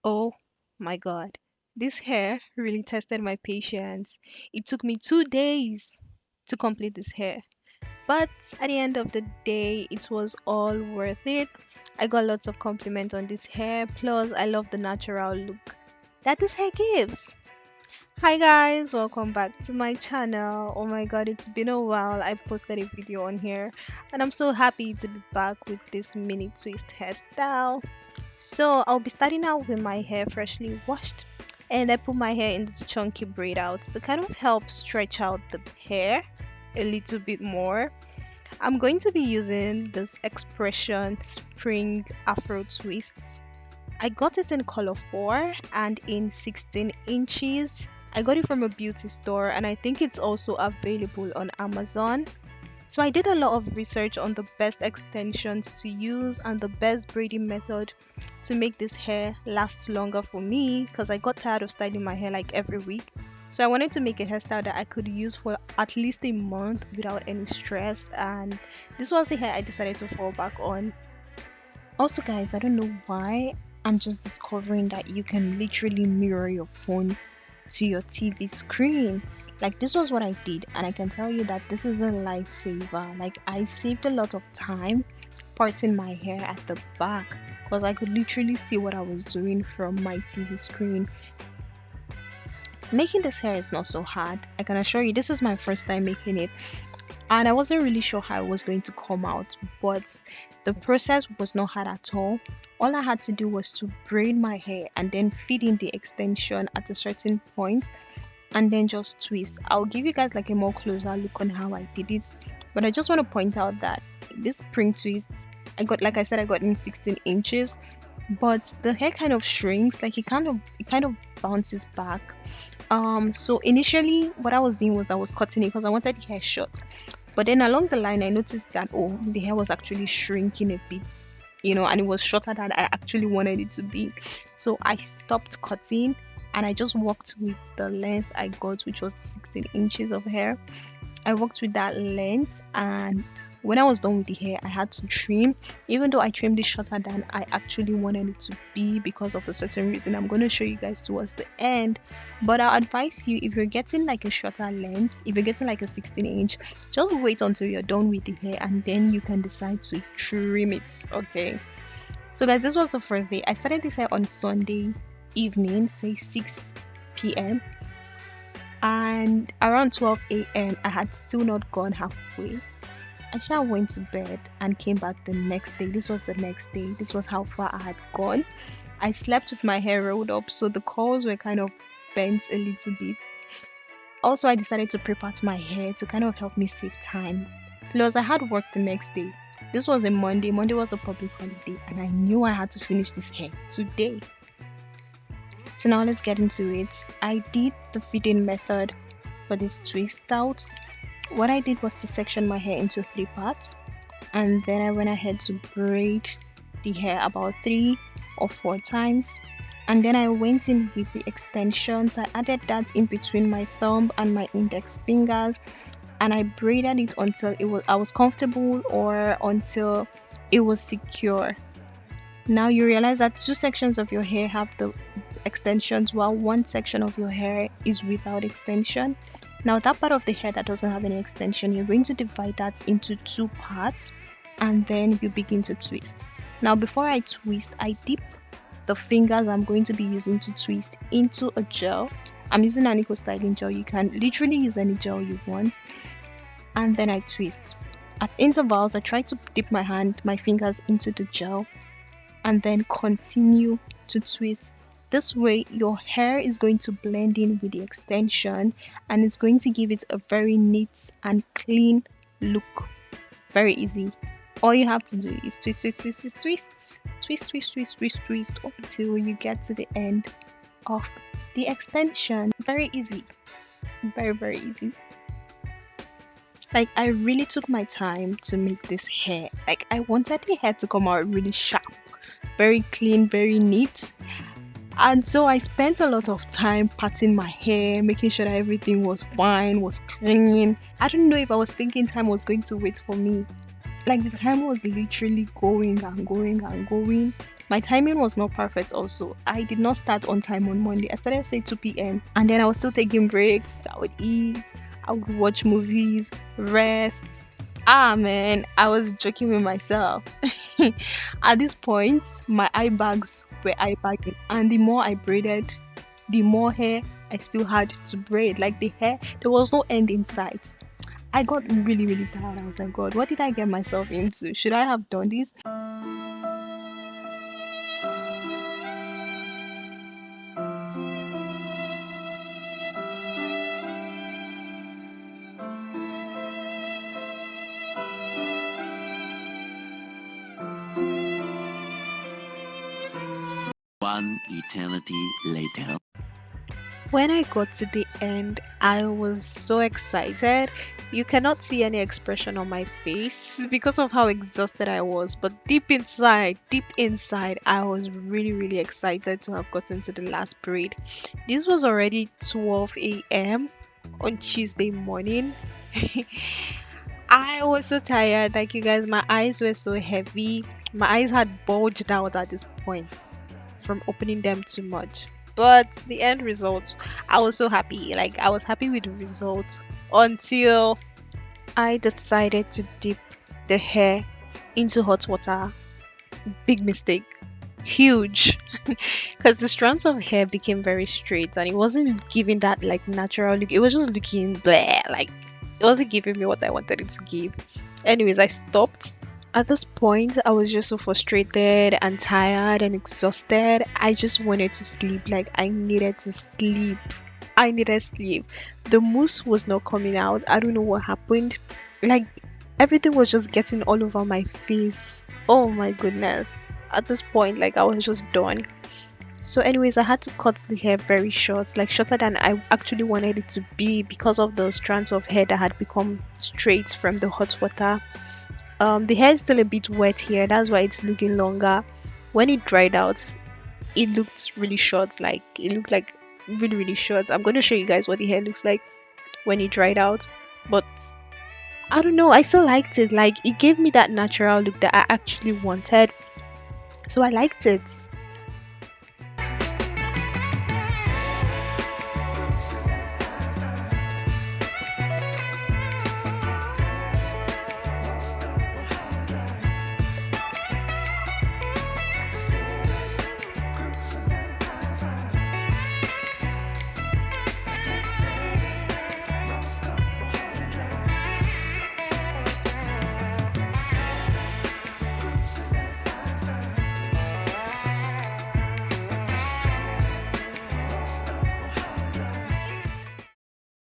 Oh my god. This hair really tested my patience. It took me 2 days to complete this hair. But at the end of the day, it was all worth it. I got lots of compliments on this hair. Plus, I love the natural look that this hair gives. Hi guys, welcome back to my channel. Oh my god, it's been a while. I posted a video on here and I'm so happy to be back with this mini twist hairstyle. So I'll be starting out with my hair freshly washed, and I put my hair in this chunky braid out to kind of help stretch out the hair a little bit more. I'm going to be using this X-pression Spring Afro Twist. I got it in color 4 and in 16 inches. I got it from a beauty store and I think it's also available on Amazon. So I did a lot of research on the best extensions to use and the best braiding method to make this hair last longer for me, because I got tired of styling my hair like every week. So I wanted to make a hairstyle that I could use for at least a month without any stress, and this was the hair I decided to fall back on. Also guys, I don't know why I'm just discovering that you can literally mirror your phone to your TV screen. Like, this was what I did, and I can tell you that this is a lifesaver. Like, I saved a lot of time parting my hair at the back because I could literally see what I was doing from my TV screen. Making this hair is not so hard. I can assure you, this is my first time making it, and I wasn't really sure how it was going to come out, but the process was not hard at all. All I had to do was to braid my hair and then feed in the extension at a certain point and then just twist. I'll give you guys like a more closer look on how I did it, but I just want to point out that this spring twist, I got, like I said, I got in 16 inches, but the hair kind of shrinks, like it kind of bounces back. So initially what I was doing was I was cutting it because I wanted the hair short, but then along the line I noticed that, oh, the hair was actually shrinking a bit, and it was shorter than I actually wanted it to be. So I stopped cutting and I just walked with the length I got, which was 16 inches of hair. I worked with that length, and when I was done with the hair I had to trim, even though I trimmed it shorter than I actually wanted it to be because of a certain reason I'm going to show you guys towards the end. But I'll advise you, if you're getting like a shorter length, if you're getting like a 16 inch, just wait until you're done with the hair and then you can decide to trim it. Okay, so guys, this was the first day. I started this hair on Sunday evening, say 6 p.m, and around 12 a.m I had still not gone halfway. I just went to bed and came back the next day. This was the next day. This was how far I had gone. I slept with my hair rolled up, so the curls were kind of bent a little bit. Also, I decided to pre-part my hair to kind of help me save time. Plus, I had work the next day. This was a Monday. Monday was a public holiday, and I knew I had to finish this hair today. So now let's get into it. I did the fitting method for this twist out. What I did was to section my hair into 3 parts, and then I went ahead to braid the hair about 3 or 4 times, and then I went in with the extensions. I added that in between my thumb and my index fingers, and I braided it until I was comfortable, or until it was secure. Now you realize that 2 sections of your hair have the extensions while 1 section of your hair is without extension. Now that part of the hair that doesn't have any extension, you're going to divide that into 2 parts, and then you begin to twist. Now before I twist, I dip the fingers I'm going to be using to twist into a gel. I'm using an eco styling gel. You can literally use any gel you want, and then I twist. At intervals I try to dip my fingers into the gel and then continue to twist. This way your hair is going to blend in with the extension, and it's going to give it a very neat and clean look. Very easy. All you have to do is twist, twist, twist, twist, twist, twist, twist, twist, twist, twist until you get to the end of the extension. Very easy. Very, very easy. Like, I really took my time to make this hair. Like, I wanted the hair to come out really sharp, very clean, very neat. And so I spent a lot of time parting my hair, making sure that everything was fine, was clean. I don't know if I was thinking time was going to wait for me. Like, the time was literally going and going and going. My timing was not perfect also. I did not start on time on Monday. I started say 2 p.m. and then I was still taking breaks. I would eat, I would watch movies, rest. Ah man, I was joking with myself. At this point, my eye bags were eye bagging, and the more I braided, the more hair I still had to braid. Like the hair, there was no end in sight. I got really, really tired. I was like, God, what did I get myself into? Should I have done this? 1 eternity later. When I got to the end, I was so excited. You cannot see any expression on my face because of how exhausted I was, but deep inside, I was really, really excited to have gotten to the last braid. This was already 12 a.m. on Tuesday morning. I was so tired, like you guys, my eyes were so heavy. My eyes had bulged out at this point from opening them too much. But the end result, I was so happy. Like I was happy with the result until I decided to dip the hair into hot water. Big mistake. Huge. Because the strands of hair became very straight and it wasn't giving that like natural look. It was just looking blah. Like it wasn't giving me what I wanted it to give. Anyways, I stopped. At this point, I was just so frustrated and tired and exhausted. I just wanted to sleep. Like, I needed to sleep. I needed sleep. The mousse was not coming out. I don't know what happened. Like, everything was just getting all over my face. Oh my goodness. At this point, like, I was just done. So, anyways, I had to cut the hair very short, like shorter than I actually wanted it to be because of the strands of hair that had become straight from the hot water. The hair is still a bit wet here, that's why it's looking longer. When it dried out, it looked really short, like it looked like really, really short. I'm going to show you guys what the hair looks like when it dried out, but I don't know, I still liked it. Like it gave me that natural look that I actually wanted, so I liked it.